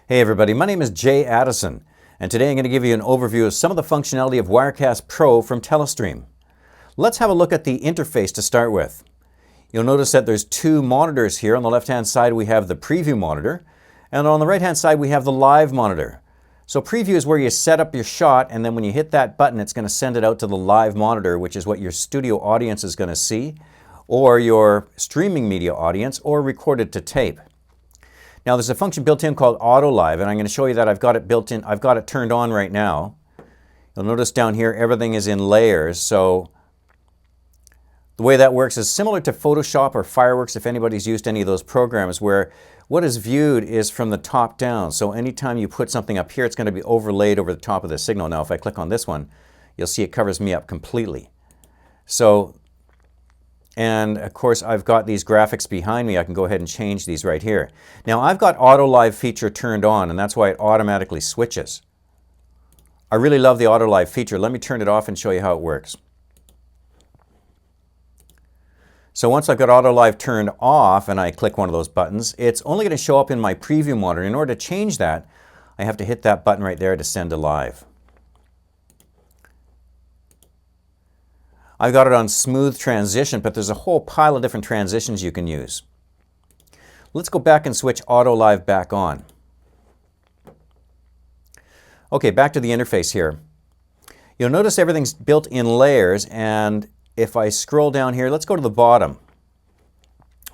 Hey everybody, my name is Jay Addison, and today I'm going to give you an overview of some of the functionality of Wirecast Pro from Telestream. Let's have a look at the interface to start with. You'll notice that there's two monitors here. On the left-hand side we have the preview monitor, and on the right-hand side we have the live monitor. So preview is where you set up your shot, and then when you hit that button it's going to send it out to the live monitor, which is what your studio audience is going to see, or your streaming media audience, or recorded to tape. Now there's a function built in called Auto Live, and I'm going to show you that I've got it built in. I've got it turned on right now. You'll notice down here everything is in layers, so the way that works is similar to Photoshop or Fireworks, if anybody's used any of those programs, where what is viewed is from the top down. So anytime you put something up here, it's going to be overlaid over the top of the signal. Now if I click on this one, you'll see it covers me up completely. And of course I've got these graphics behind me. I can go ahead and change these right here. Now I've got Auto Live feature turned on, and that's why it automatically switches. I really love the Auto Live feature. Let me turn it off and show you how it works. So once I've got Auto Live turned off and I click one of those buttons, it's only going to show up in my preview monitor. In order to change that, I have to hit that button right there to send to live. I've got it on smooth transition, but there's a whole pile of different transitions you can use. Let's go back and switch Auto Live back on. Okay, back to the interface here. You'll notice everything's built in layers, and if I scroll down here, let's go to the bottom.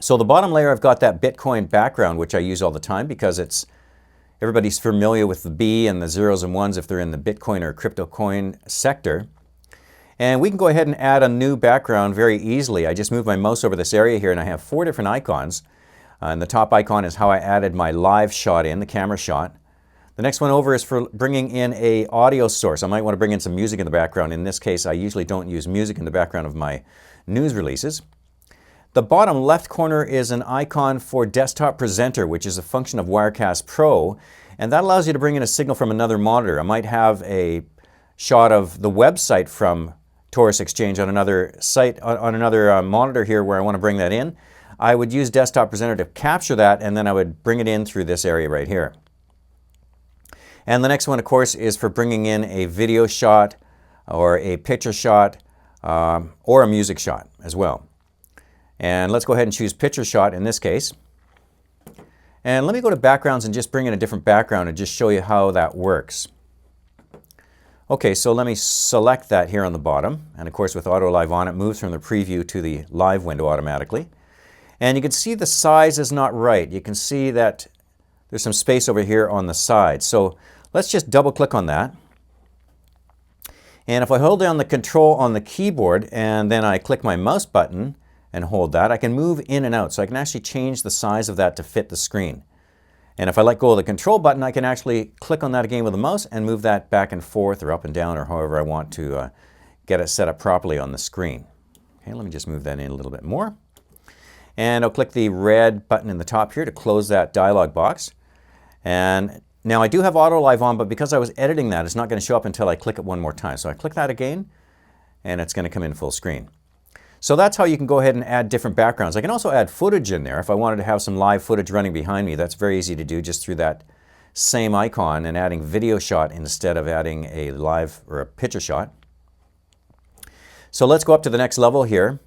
So the bottom layer, I've got that Bitcoin background, which I use all the time because everybody's familiar with the B and the zeros and ones if they're in the Bitcoin or crypto coin sector. And we can go ahead and add a new background very easily. I just move my mouse over this area here and I have four different icons. And the top icon is how I added my live shot in, the camera shot. The next one over is for bringing in an audio source. I might want to bring in some music in the background. In this case, I usually don't use music in the background of my news releases. The bottom left corner is an icon for Desktop Presenter, which is a function of Wirecast Pro. And that allows you to bring in a signal from another monitor. I might have a shot of the website from Taurus Exchange on another site, on another monitor here where I want to bring that in. I would use Desktop Presenter to capture that, and then I would bring it in through this area right here. And the next one, of course, is for bringing in a video shot or a picture shot or a music shot as well. And let's go ahead and choose picture shot in this case. And let me go to backgrounds and just bring in a different background and just show you how that works. Okay, so let me select that here on the bottom, and of course with Auto Live on, it moves from the preview to the live window automatically. And you can see the size is not right. You can see that there's some space over here on the side. So let's just double click on that. And if I hold down the control on the keyboard and then I click my mouse button and hold that, I can move in and out. So I can actually change the size of that to fit the screen. And if I let go of the control button, I can actually click on that again with the mouse and move that back and forth or up and down or however I want to get it set up properly on the screen. Okay, let me just move that in a little bit more. And I'll click the red button in the top here to close that dialog box. And now I do have Auto Live on, but because I was editing that, it's not going to show up until I click it one more time. So I click that again, and it's going to come in full screen. So that's how you can go ahead and add different backgrounds. I can also add footage in there if I wanted to have some live footage running behind me. That's very easy to do just through that same icon and adding video shot instead of adding a live or a picture shot. So let's go up to the next level here.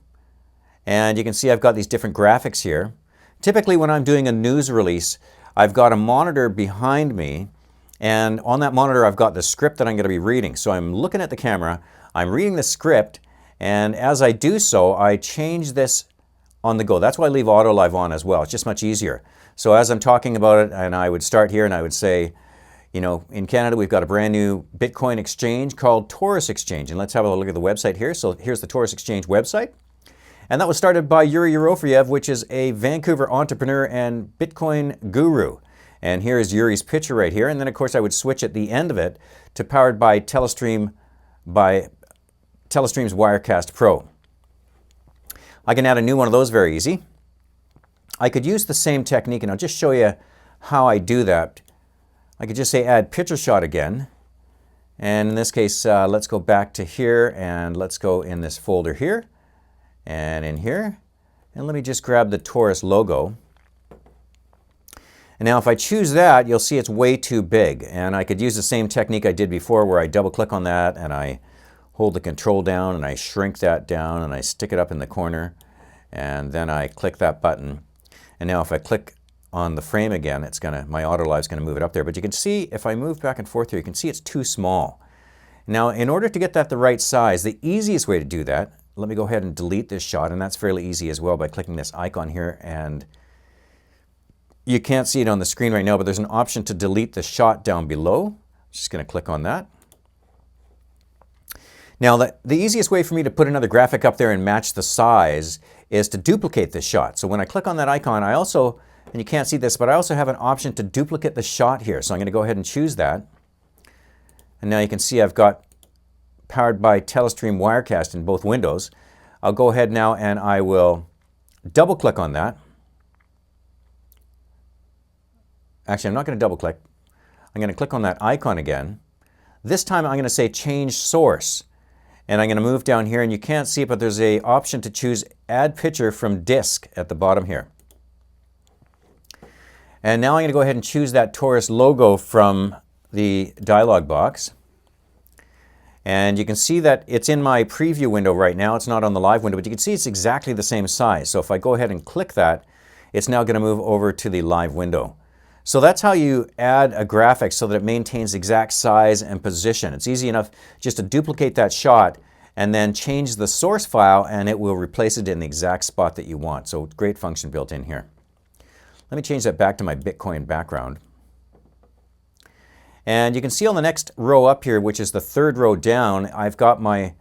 And you can see I've got these different graphics here. Typically when I'm doing a news release, I've got a monitor behind me, and on that monitor I've got the script that I'm going to be reading. So I'm looking at the camera, I'm reading the script, and as I do so, I change this on the go. That's why I leave Auto Live on as well. It's just much easier. So as I'm talking about it, and I would start here and I would say, you know, in Canada we've got a brand new Bitcoin exchange called Taurus Exchange. And let's have a look at the website here. So here's the Taurus Exchange website. And that was started by Yuri Yerofiev, which is a Vancouver entrepreneur and Bitcoin guru. And here is Yuri's picture right here. And then of course I would switch at the end of it to powered by Telestream's Wirecast Pro. I can add a new one of those very easy. I could use the same technique, and I'll just show you how I do that. I could just say add picture shot again. And in this case, let's go back to here and let's go in this folder here and in here. And let me just grab the Taurus logo. And now if I choose that, you'll see it's way too big. And I could use the same technique I did before where I double click on that and I hold the control down and I shrink that down and I stick it up in the corner. And then I click that button. And now if I click on the frame again, my auto is going to move it up there. But you can see if I move back and forth here, you can see it's too small. Now in order to get that the right size, the easiest way to do that, let me go ahead and delete this shot, and that's fairly easy as well by clicking this icon here. And you can't see it on the screen right now, but there's an option to delete the shot down below. Just going to click on that. Now the easiest way for me to put another graphic up there and match the size is to duplicate this shot. So when I click on that icon, I also, and you can't see this, but I also have an option to duplicate the shot here. So I'm going to go ahead and choose that. And now you can see I've got powered by Telestream Wirecast in both windows. I'll go ahead now and I will double click on that. Actually, I'm not going to double click. I'm going to click on that icon again. This time I'm going to say change source. And I'm going to move down here, and you can't see it, but there's an option to choose add picture from disk at the bottom here. And now I'm going to go ahead and choose that Taurus logo from the dialog box. And you can see that it's in my preview window right now. It's not on the live window, but you can see it's exactly the same size. So if I go ahead and click that, it's now going to move over to the live window. So that's how you add a graphic so that it maintains exact size and position. It's easy enough just to duplicate that shot and then change the source file, and it will replace it in the exact spot that you want. So great function built in here. Let me change that back to my Bitcoin background. And you can see on the next row up here, which is the third row down, I've got my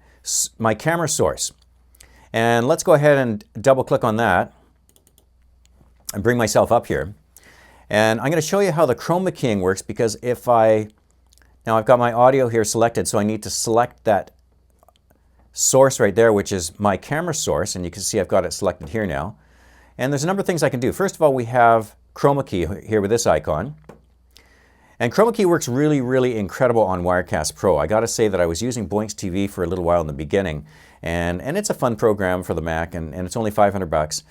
camera source. And let's go ahead and double click on that and bring myself up here. And I'm going to show you how the Chroma keying works, because now I've got my audio here selected, so I need to select that source right there, which is my camera source, and you can see I've got it selected here now. And there's a number of things I can do. First of all, we have Chroma key here with this icon. And Chroma key works really, really incredible on Wirecast Pro. I got to say that I was using Boinks TV for a little while in the beginning, and it's a fun program for the Mac, and it's only $500.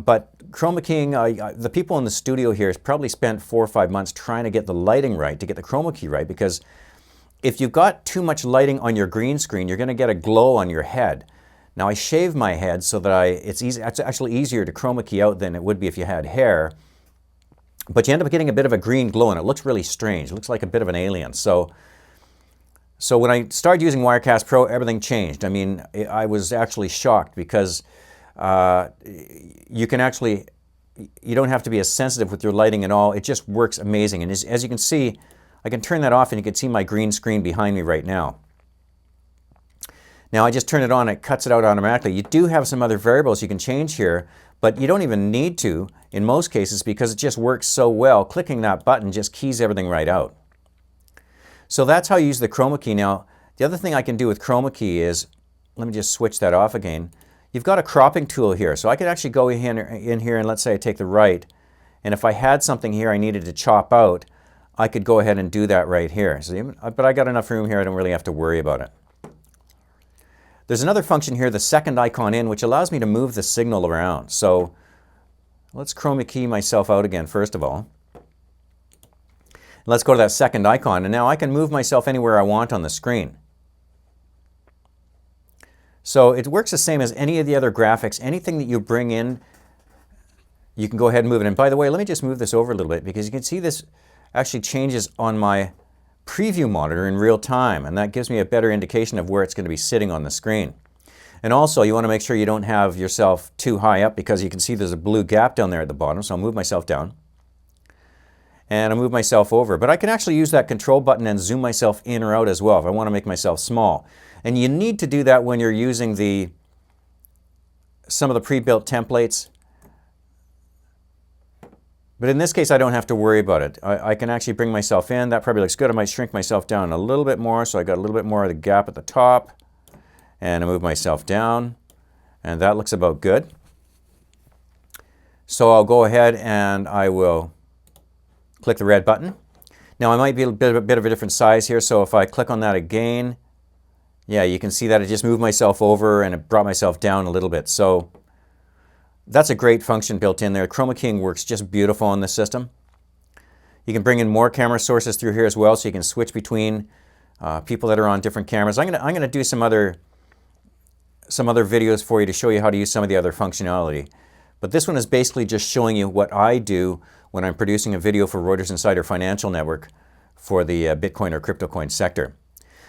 But Chroma keying, the people in the studio here has probably spent 4 or 5 months trying to get the lighting right, to get the Chroma key right, because if you've got too much lighting on your green screen, you're going to get a glow on your head. Now I shave my head so that it's actually easier to Chroma key out than it would be if you had hair. But you end up getting a bit of a green glow, and it looks really strange. It looks like a bit of an alien. So when I started using Wirecast Pro, everything changed. I mean, I was actually shocked, because you don't have to be as sensitive with your lighting at all. It just works amazing. And as you can see, I can turn that off, and you can see my green screen behind me right now. Now I just turn it on, it cuts it out automatically. You do have some other variables you can change here, but you don't even need to in most cases, because it just works so well. Clicking that button just keys everything right out. So that's how you use the Chroma key. Now, the other thing I can do with Chroma key is, let me just switch that off again. You've got a cropping tool here. So I could actually go in here, and let's say I take the right, and if I had something here I needed to chop out, I could go ahead and do that right here. So, but I got enough room here, I don't really have to worry about it. There's another function here, the second icon in, which allows me to move the signal around. So let's Chroma key myself out again first of all. Let's go to that second icon, and now I can move myself anywhere I want on the screen. So it works the same as any of the other graphics. Anything that you bring in, you can go ahead and move it. And by the way, let me just move this over a little bit, because you can see this actually changes on my preview monitor in real time, and that gives me a better indication of where it's going to be sitting on the screen. And also, you want to make sure you don't have yourself too high up, because you can see there's a blue gap down there at the bottom. So I'll move myself down, and I'll move myself over. But I can actually use that control button and zoom myself in or out as well if I want to make myself small. And you need to do that when you're using some of the pre-built templates. But in this case, I don't have to worry about it. I can actually bring myself in. That probably looks good. I might shrink myself down a little bit more, so I got a little bit more of the gap at the top. And I move myself down, and that looks about good. So I'll go ahead and I will click the red button. Now I might be a bit of a different size here, so if I click on that again, yeah, you can see that it just moved myself over and it brought myself down a little bit. So that's a great function built in there. Chroma keying works just beautiful on this system. You can bring in more camera sources through here as well, so you can switch between people that are on different cameras. I'm gonna do some other videos for you to show you how to use some of the other functionality. But this one is basically just showing you what I do when I'm producing a video for Reuters Insider Financial Network for the Bitcoin or crypto coin sector.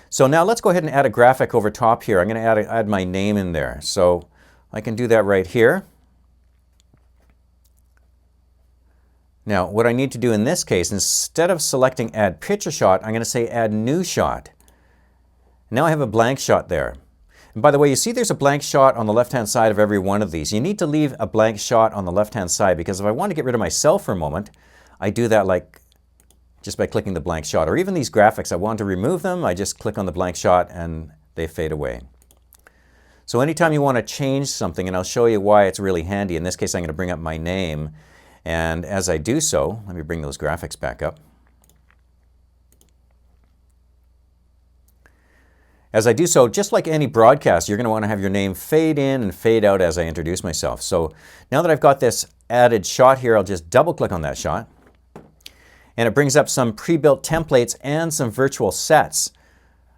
So now let's go ahead and add a graphic over top here. I'm going to add my name in there. So I can do that right here. Now what I need to do in this case, instead of selecting add picture shot, I'm going to say add new shot. Now I have a blank shot there. And by the way, you see there's a blank shot on the left-hand side of every one of these. You need to leave a blank shot on the left-hand side, because if I want to get rid of myself for a moment, I do that like just by clicking the blank shot. Or even these graphics, I want to remove them, I just click on the blank shot and they fade away. So anytime you want to change something, and I'll show you why it's really handy. In this case, I'm going to bring up my name. And as I do so, let me bring those graphics back up. As I do so, just like any broadcast, you're going to want to have your name fade in and fade out as I introduce myself. So now that I've got this added shot here, I'll just double click on that shot. And it brings up some pre-built templates and some virtual sets.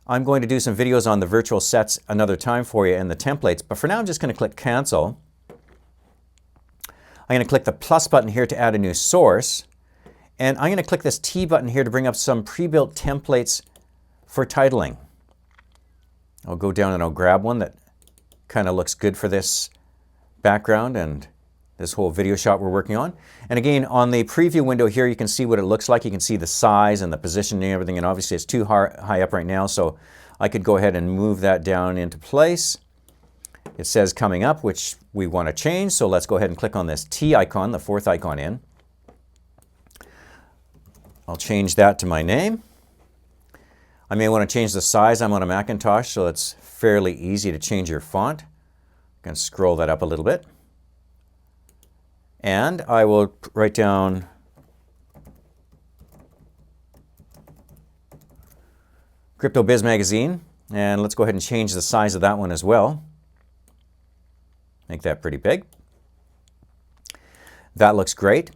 I'm going to do some videos on the virtual sets another time for you and the templates, but for now I'm just going to click cancel. I'm going to click the plus button here to add a new source. And I'm going to click this T button here to bring up some pre-built templates for titling. I'll go down and I'll grab one that kind of looks good for this background and this whole video shot we're working on. And again, on the preview window here, you can see what it looks like. You can see the size and the positioning and everything, and obviously it's too high up right now, so I could go ahead and move that down into place. It says coming up, which we want to change, so let's go ahead and click on this T icon, the fourth icon in. I'll change that to my name. I may want to change the size. I'm on a Macintosh, so it's fairly easy to change your font. I'm going to scroll that up a little bit. And I will write down Crypto Biz Magazine, and let's go ahead and change the size of that one as well. Make that pretty big. That looks great.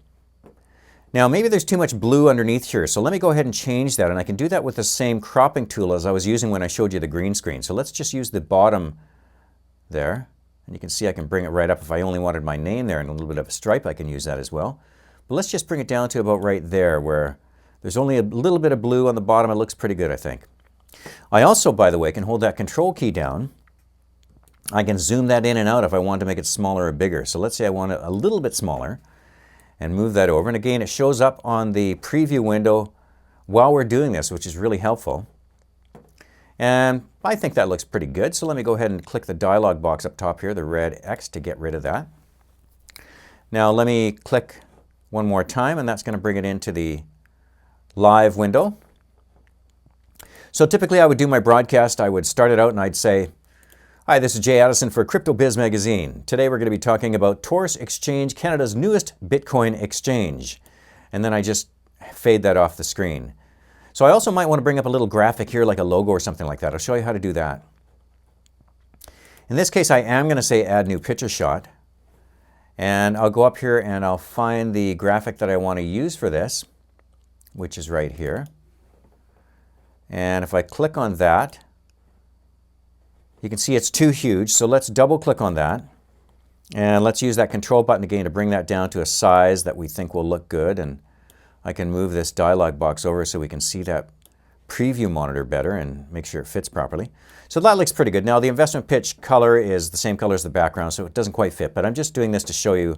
Now maybe there's too much blue underneath here, so let me go ahead and change that, and I can do that with the same cropping tool as I was using when I showed you the green screen. So let's just use the bottom there. And you can see I can bring it right up. If I only wanted my name there and a little bit of a stripe, I can use that as well. But let's just bring it down to about right there, where there's only a little bit of blue on the bottom. It looks pretty good, I think. I also, by the way, can hold that control key down. I can zoom that in and out if I want to make it smaller or bigger. So let's say I want it a little bit smaller and move that over. And again, it shows up on the preview window while we're doing this, which is really helpful. And I think that looks pretty good. So let me go ahead and click the dialog box up top here, the red X, to get rid of that. Now let me click one more time, and that's going to bring it into the live window. So typically I would do my broadcast, I would start it out and I'd say, hi, this is Jay Addison for Crypto Biz Magazine. Today we're going to be talking about Taurus Exchange, Canada's newest Bitcoin exchange. And then I just fade that off the screen. So I also might want to bring up a little graphic here, like a logo or something like that. I'll show you how to do that. In this case, I am going to say add new picture shot. And I'll go up here and I'll find the graphic that I want to use for this, which is right here. And if I click on that, you can see it's too huge. So let's double click on that. And let's use that control button again to bring that down to a size that we think will look good. And I can move this dialog box over so we can see that preview monitor better and make sure it fits properly. So that looks pretty good. Now the investment pitch color is the same color as the background, so it doesn't quite fit, but I'm just doing this to show you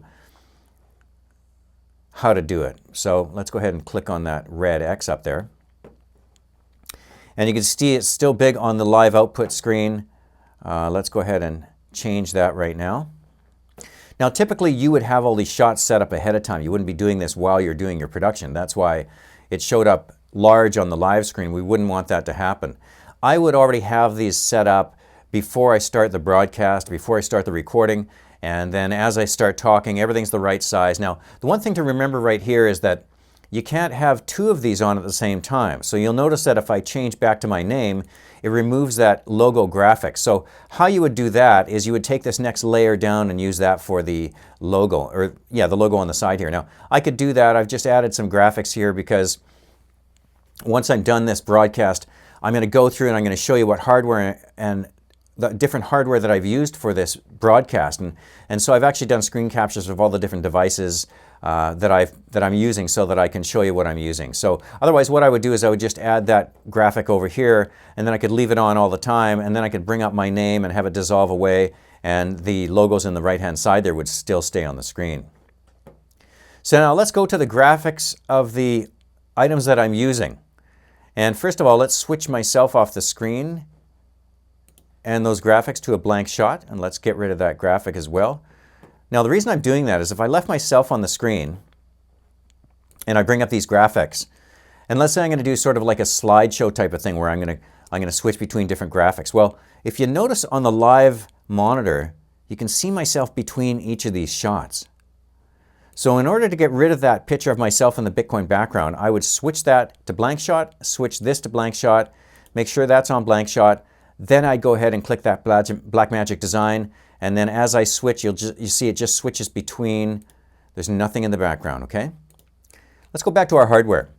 how to do it. So let's go ahead and click on that red X up there. And you can see it's still big on the live output screen. Let's go ahead and change that right now. Now typically you would have all these shots set up ahead of time. You wouldn't be doing this while you're doing your production. That's why it showed up large on the live screen. We wouldn't want that to happen. I would already have these set up before I start the broadcast, before I start the recording, and then as I start talking, everything's the right size. Now the one thing to remember right here is that you can't have two of these on at the same time. So you'll notice that if I change back to my name, it removes that logo graphic. So how you would do that is you would take this next layer down and use that for the logo, or yeah, the logo on the side here. Now, I could do that. I've just added some graphics here because once I'm done this broadcast, I'm going to go through and I'm going to show you what hardware and the different hardware that I've used for this broadcast. And so I've actually done screen captures of all the different devices that I'm using so that I can show you what I'm using. So otherwise what I would do is I would just add that graphic over here, and then I could leave it on all the time, and then I could bring up my name and have it dissolve away, and the logos on the right hand side there would still stay on the screen. So now let's go to the graphics of the items that I'm using. And first of all, let's switch myself off the screen and those graphics to a blank shot, and let's get rid of that graphic as well. Now the reason I'm doing that is if I left myself on the screen and I bring up these graphics, and let's say I'm going to do sort of like a slideshow type of thing where I'm going to switch between different graphics. Well, if you notice on the live monitor, you can see myself between each of these shots. So in order to get rid of that picture of myself in the Bitcoin background, I would switch that to blank shot, switch this to blank shot, make sure that's on blank shot. Then I go ahead and click that Blackmagic design, and then as I switch, you see it just switches between. There's nothing in the background, okay? Let's go back to our hardware.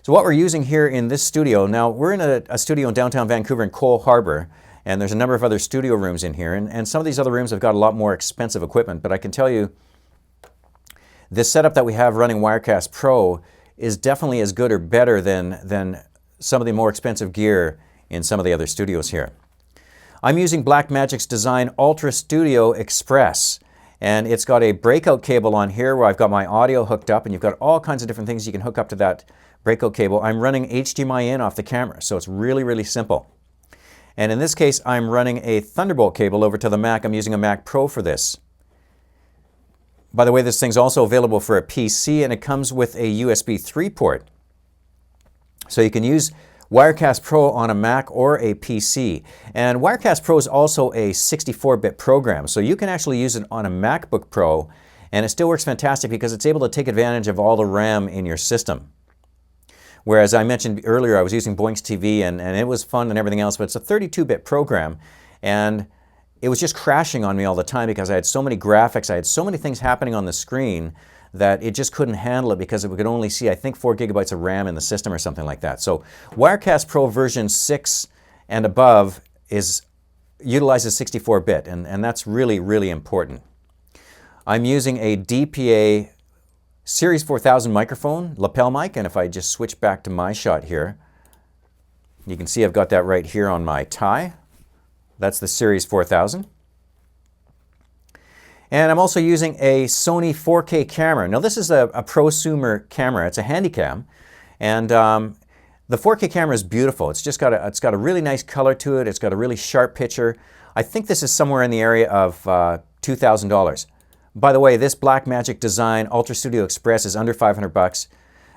So what we're using here in this studio, now we're in a studio in downtown Vancouver in Cole Harbour, and there's a number of other studio rooms in here, and some of these other rooms have got a lot more expensive equipment, but I can tell you this setup that we have running Wirecast Pro is definitely as good or better than some of the more expensive gear in some of the other studios here. I'm using Blackmagic's Design Ultra Studio Express, and it's got a breakout cable on here where I've got my audio hooked up, and you've got all kinds of different things you can hook up to that breakout cable. I'm running HDMI in off the camera, so it's really, really simple. And in this case, I'm running a Thunderbolt cable over to the Mac. I'm using a Mac Pro for this. By the way, this thing's also available for a PC, and it comes with a USB 3 port. So you can use Wirecast Pro on a Mac or a PC. And Wirecast Pro is also a 64-bit program, so you can actually use it on a MacBook Pro, and it still works fantastic because it's able to take advantage of all the RAM in your system. Whereas I mentioned earlier I was using Boinks TV, and it was fun and everything else, but it's a 32-bit program, and it was just crashing on me all the time because I had so many graphics, I had so many things happening on the screen that it just couldn't handle it because it could only see, I think, 4 gigabytes of RAM in the system or something like that. So Wirecast Pro version 6 and above utilizes 64-bit, and that's really, really important. I'm using a DPA Series 4000 microphone, lapel mic, and if I just switch back to my shot here, you can see I've got that right here on my tie. That's the Series 4000. And I'm also using a Sony 4K camera. Now this is a prosumer camera. It's a Handycam, and the 4K camera is beautiful. It's got a really nice color to it. It's got a really sharp picture. I think this is somewhere in the area of $2,000. By the way, this Blackmagic Design Ultra Studio Express is under $500.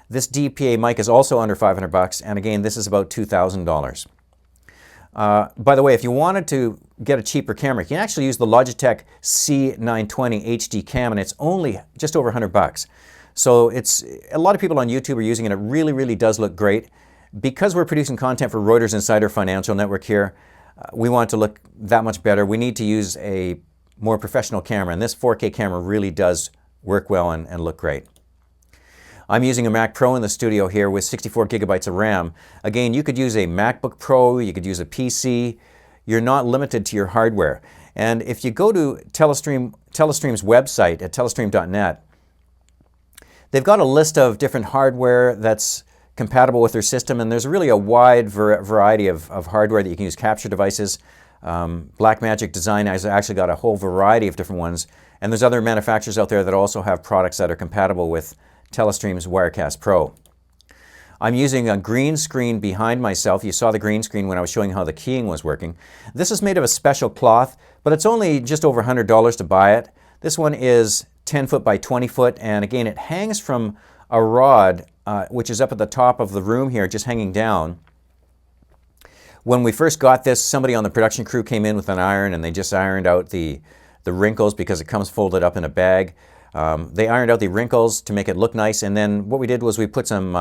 This DPA mic is also under $500, and again, this is about $2,000. By the way, if you wanted to get a cheaper camera, you can actually use the Logitech C920 HD cam, and it's only just over $100. So it's a lot of people on YouTube are using it. It really, really does look great. Because we're producing content for Reuters Insider Financial Network here, we want it to look that much better. We need to use a more professional camera, and this 4K camera really does work well and look great. I'm using a Mac Pro in the studio here with 64 gigabytes of RAM. Again, you could use a MacBook Pro, you could use a PC. You're not limited to your hardware. And if you go to Telestream's website at telestream.net, they've got a list of different hardware that's compatible with their system, and there's really a wide variety of hardware that you can use. Capture devices, Blackmagic Design has actually got a whole variety of different ones, and there's other manufacturers out there that also have products that are compatible with Telestream's Wirecast Pro. I'm using a green screen behind myself. You saw the green screen when I was showing how the keying was working. This is made of a special cloth, but it's only just over $100 to buy it. This one is 10 foot by 20 foot, and again, it hangs from a rod which is up at the top of the room here, just hanging down. When we first got this, somebody on the production crew came in with an iron, and they just ironed out the wrinkles because it comes folded up in a bag. They ironed out the wrinkles to make it look nice, and then what we did was we put some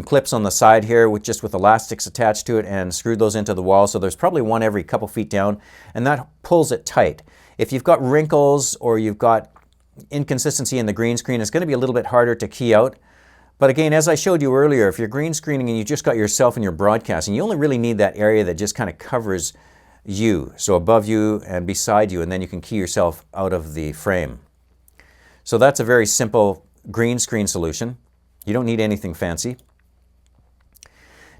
clips on the side here with elastics attached to it and screwed those into the wall. So there's probably one every couple feet down, and that pulls it tight. If you've got wrinkles or you've got inconsistency in the green screen, it's going to be a little bit harder to key out. But again, as I showed you earlier, if you're green screening and you just got yourself and your broadcasting, you only really need that area that just kind of covers you, so above you and beside you, and then you can key yourself out of the frame. So that's a very simple green screen solution. You don't need anything fancy.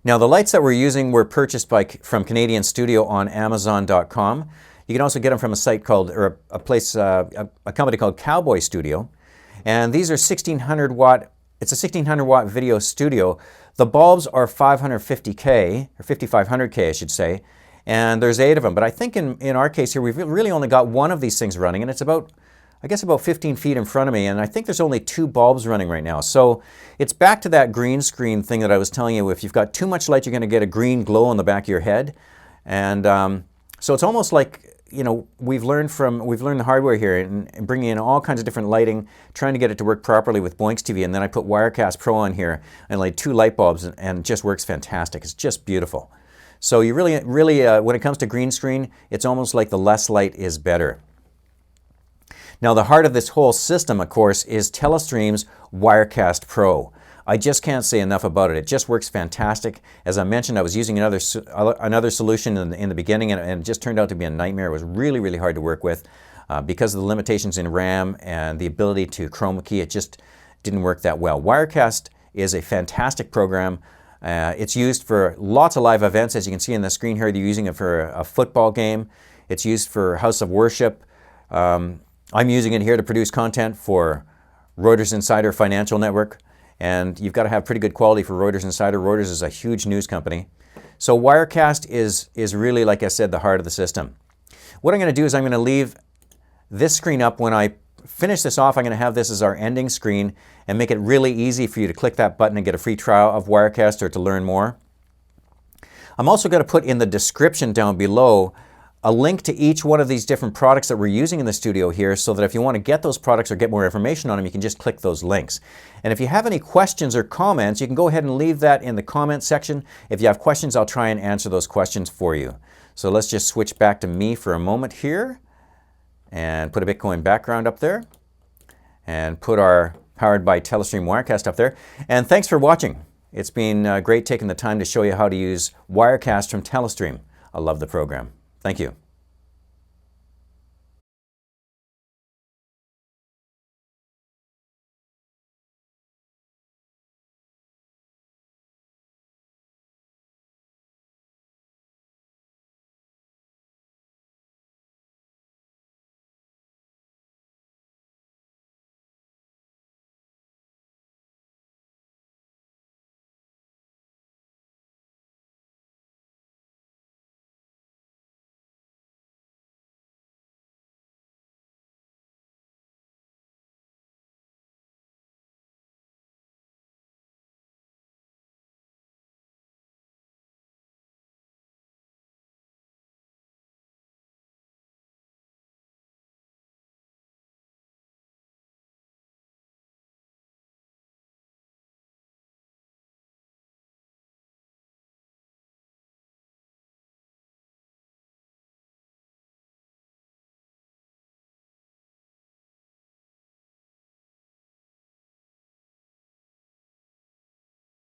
Now the lights that we're using were purchased from Canadian Studio on Amazon.com. You can also get them from a site called, or a company called Cowboy Studio. And these are 1600 watt. It's a 1600 watt video studio. The bulbs are 550K, or 5500K I should say, and there's 8 of them. But I think in our case here, we've really only got one of these things running, and it's about, I guess, about 15 feet in front of me, and I think there's only 2 bulbs running right now. So it's back to that green screen thing that I was telling you. If you've got too much light, you're going to get a green glow on the back of your head. And so it's almost like, you know, we've learned the hardware here and bringing in all kinds of different lighting, trying to get it to work properly with Boinks TV, and then I put Wirecast Pro on here and laid 2 light bulbs, and it just works fantastic. It's just beautiful. So you really, when it comes to green screen, it's almost like the less light is better. Now the heart of this whole system, of course, is Telestream's Wirecast Pro. I just can't say enough about it. It just works fantastic. As I mentioned, I was using another solution in the beginning, and it just turned out to be a nightmare. It was really, really hard to work with because of the limitations in RAM and the ability to Chroma key. It just didn't work that well. Wirecast is a fantastic program. It's used for lots of live events. As you can see on the screen here, they're using it for a football game. It's used for House of Worship. I'm using it here to produce content for Reuters Insider Financial Network. And you've got to have pretty good quality for Reuters Insider. Reuters is a huge news company. So Wirecast is really, like I said, the heart of the system. What I'm going to do is I'm going to leave this screen up. When I finish this off, I'm going to have this as our ending screen and make it really easy for you to click that button and get a free trial of Wirecast or to learn more. I'm also going to put in the description down below a link to each one of these different products that we're using in the studio here, so that if you want to get those products or get more information on them, you can just click those links. And if you have any questions or comments, you can go ahead and leave that in the comment section. If you have questions, I'll try and answer those questions for you. So let's just switch back to me for a moment here and put a Bitcoin background up there and put our powered by Telestream Wirecast up there. And thanks for watching. It's been great taking the time to show you how to use Wirecast from Telestream. I love the program. Thank you.